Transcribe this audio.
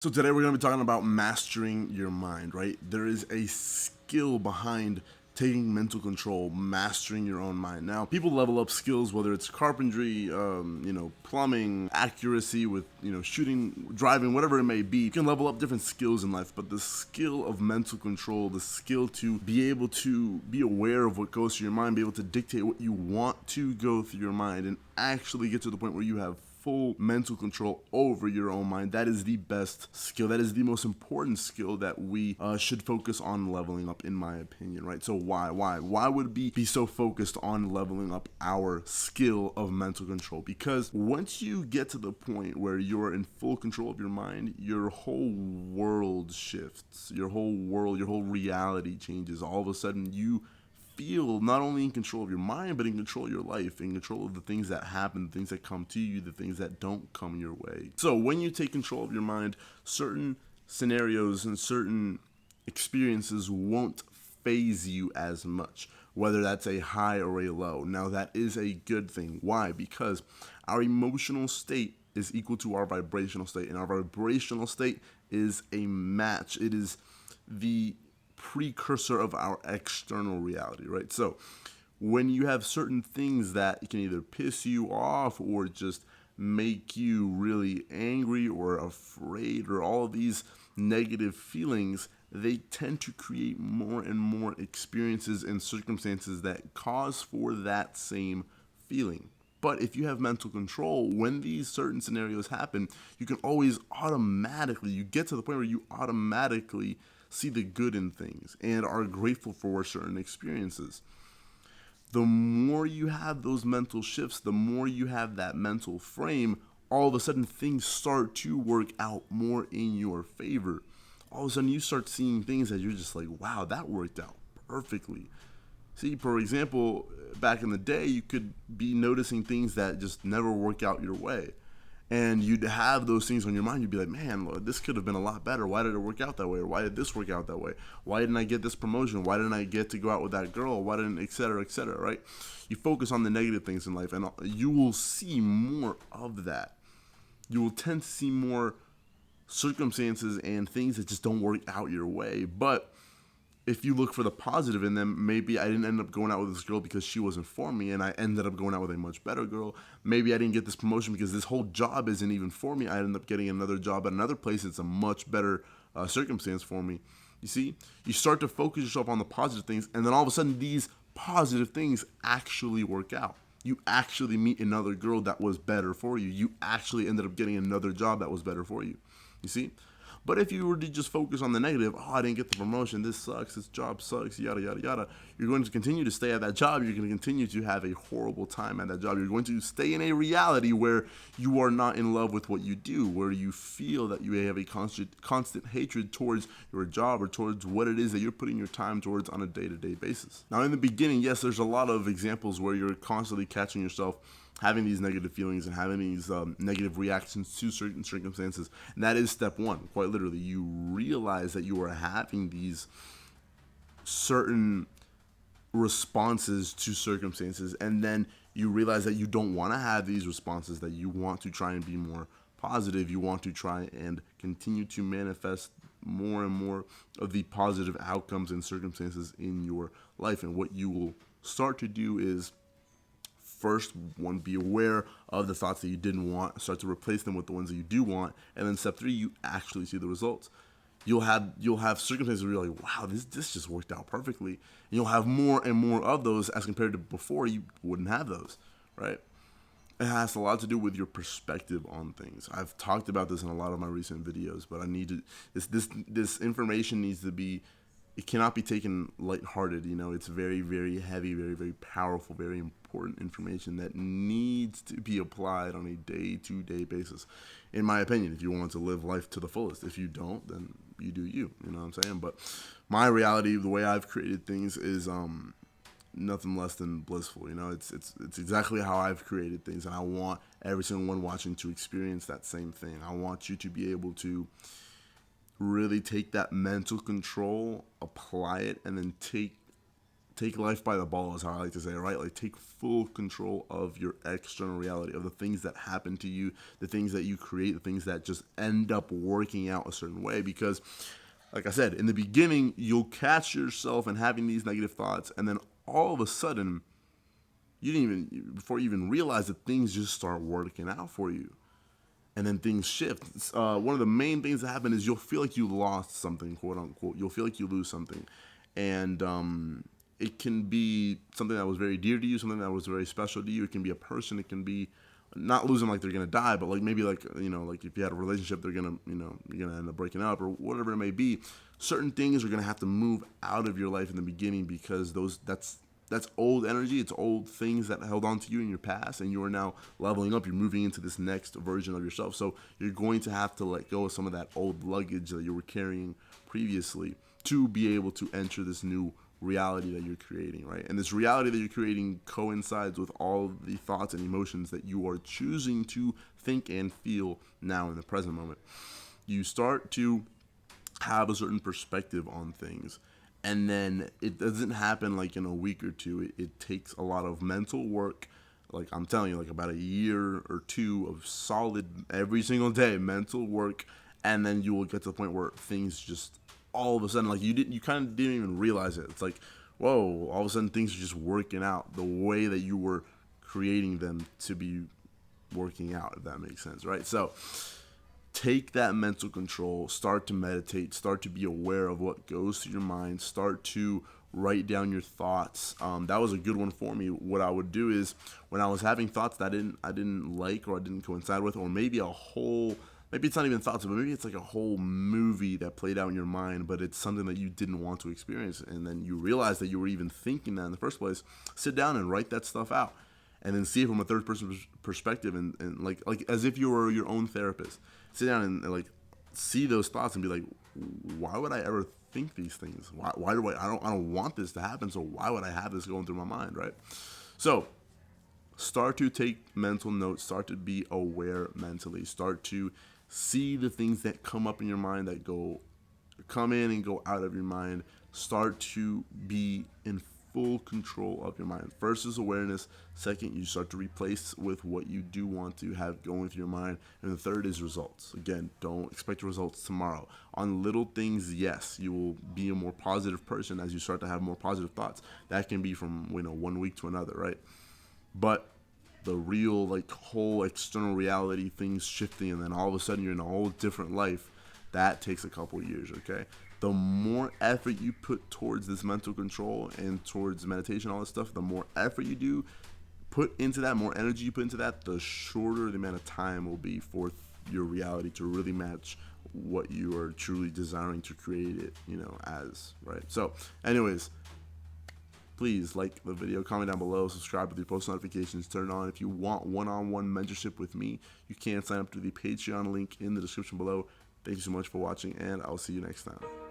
So today we're going to be talking about mastering your mind, right? There is a skill behind taking mental control, mastering your own mind. Now, people level up skills, whether it's carpentry, plumbing, accuracy with, shooting, driving, whatever it may be. You can level up different skills in life, but the skill of mental control, the skill to be able to be aware of what goes through your mind, be able to dictate what you want to go through your mind, and actually get to the point where you have full mental control over your own mind. That is the best skill. That is the most important skill that we should focus on leveling up, in my opinion, right? So why would we be so focused on leveling up our skill of mental control? Because once you get to the point where you're in full control of your mind, your whole world shifts. Your whole world, your whole reality changes. All of a sudden, you feel not only in control of your mind, but in control of your life, in control of the things that happen, the things that come to you, the things that don't come your way. So when you take control of your mind, certain scenarios and certain experiences won't phase you as much, whether that's a high or a low. Now, that is a good thing. Why? Because our emotional state is equal to our vibrational state, and our vibrational state is a match. It is the precursor of our external reality, right? So when you have certain things that can either piss you off or just make you really angry or afraid, or all of these negative feelings, they tend to create more and more experiences and circumstances that cause for that same feeling. But if you have mental control, when these certain scenarios happen, you can always automatically, you get to the point where you automatically see the good in things and are grateful for certain experiences. The more you have those mental shifts, the more you have that mental frame, all of a sudden things start to work out more in your favor. All of a sudden you start seeing things that you're just like, wow, that worked out perfectly. See, for example, back in the day, you could be noticing things that just never work out your way. And you'd have those things on your mind. You'd be like, man, Lord, this could have been a lot better. Why did it work out that way? Or why did this work out that way? Why didn't I get this promotion? Why didn't I get to go out with that girl? Why didn't, et cetera, right? You focus on the negative things in life, and you will see more of that. You will tend to see more circumstances and things that just don't work out your way. But if you look for the positive in them, maybe I didn't end up going out with this girl because she wasn't for me, and I ended up going out with a much better girl. Maybe I didn't get this promotion because this whole job isn't even for me. I ended up getting another job at another place. It's a much better circumstance for me. You see, you start to focus yourself on the positive things, and then all of a sudden these positive things actually work out. You actually meet another girl that was better for you. You actually ended up getting another job that was better for you. You see? But if you were to just focus on the negative, oh, I didn't get the promotion, this sucks, this job sucks, yada, yada, yada, you're going to continue to stay at that job. You're going to continue to have a horrible time at that job. You're going to stay in a reality where you are not in love with what you do, where you feel that you have a constant hatred towards your job or towards what it is that you're putting your time towards on a day-to-day basis. Now, in the beginning, yes, there's a lot of examples where you're constantly catching yourself having these negative feelings and having these negative reactions to certain circumstances. And that is step one, quite literally. You realize that you are having these certain responses to circumstances, and then you realize that you don't want to have these responses, that you want to try and be more positive. You want to try and continue to manifest more and more of the positive outcomes and circumstances in your life. And what you will start to do is, first one, be aware of the thoughts that you didn't want, start to replace them with the ones that you do want, and then step three, you actually see the results. You'll have circumstances where you're like, wow, this just worked out perfectly. And you'll have more and more of those as compared to before. You wouldn't have those, right? It has a lot to do with your perspective on things. I've talked about this in a lot of my recent videos, but I need to this information needs to be, it cannot be taken lighthearted. It's very, very heavy, very, very powerful, very important information that needs to be applied on a day-to-day basis, in my opinion, if you want to live life to the fullest. If you don't, then you do you know what I'm saying? But my reality, the way I've created things is nothing less than blissful. It's exactly how I've created things, and I want every single one watching to experience that same thing. I want you to be able to really take that mental control, apply it, and then take life by the ball is how I like to say it, right? Like take full control of your external reality, of the things that happen to you, the things that you create, the things that just end up working out a certain way. Because like I said, in the beginning, you'll catch yourself and having these negative thoughts, and then all of a sudden, before you even realize that, things just start working out for you. And then things shift. One of the main things that happen is you'll feel like you lost something, quote unquote. You'll feel like you lose something. And it can be something that was very dear to you, something that was very special to you. It can be a person. It can be not losing like they're going to die, but like maybe like, like if you had a relationship, they're going to, you're going to end up breaking up or whatever it may be. Certain things are going to have to move out of your life in the beginning because that's old energy. It's old things that held on to you in your past, and you are now leveling up. You're moving into this next version of yourself. So you're going to have to let go of some of that old luggage that you were carrying previously to be able to enter this new reality that you're creating, right? And this reality that you're creating coincides with all of the thoughts and emotions that you are choosing to think and feel now in the present moment. You start to have a certain perspective on things. And then it doesn't happen like in a week or two. It takes a lot of mental work. Like I'm telling you, like about a year or two of solid every single day mental work. And then you will get to the point where things just all of a sudden, like you kind of didn't even realize it. It's like, whoa, all of a sudden things are just working out the way that you were creating them to be working out, if that makes sense, right? So take that mental control, start to meditate, start to be aware of what goes through your mind, start to write down your thoughts. That was a good one for me. What I would do is when I was having thoughts that I didn't like or I didn't coincide with, or maybe maybe it's not even thoughts, but maybe it's like a whole movie that played out in your mind, but it's something that you didn't want to experience, and then you realize that you were even thinking that in the first place. Sit down and write that stuff out, and then see it from a third person perspective, and like as if you were your own therapist. Sit down and like see those thoughts and be like, why would I ever think these things? Why do I don't want this to happen, so why would I have this going through my mind, right? So start to take mental notes, start to be aware mentally, start to see the things that come up in your mind that come in and go out of your mind. Start to be in full control of your mind. First is awareness. Second, you start to replace with what you do want to have going through your mind. And the third is results. Again, don't expect results tomorrow. On little things, yes, you will be a more positive person as you start to have more positive thoughts. That can be from 1 week to another, right? But the real whole external reality, things shifting, and then all of a sudden you're in a whole different life, that takes a couple years, okay? The more effort you put towards this mental control and towards meditation, all this stuff, the more effort you do put into that, more energy you put into that, the shorter the amount of time will be for your reality to really match what you are truly desiring to create it, as, right? So anyways, please like the video, comment down below, subscribe with your post notifications turned on. If you want one-on-one mentorship with me, you can sign up to the Patreon link in the description below. Thank you so much for watching, and I'll see you next time.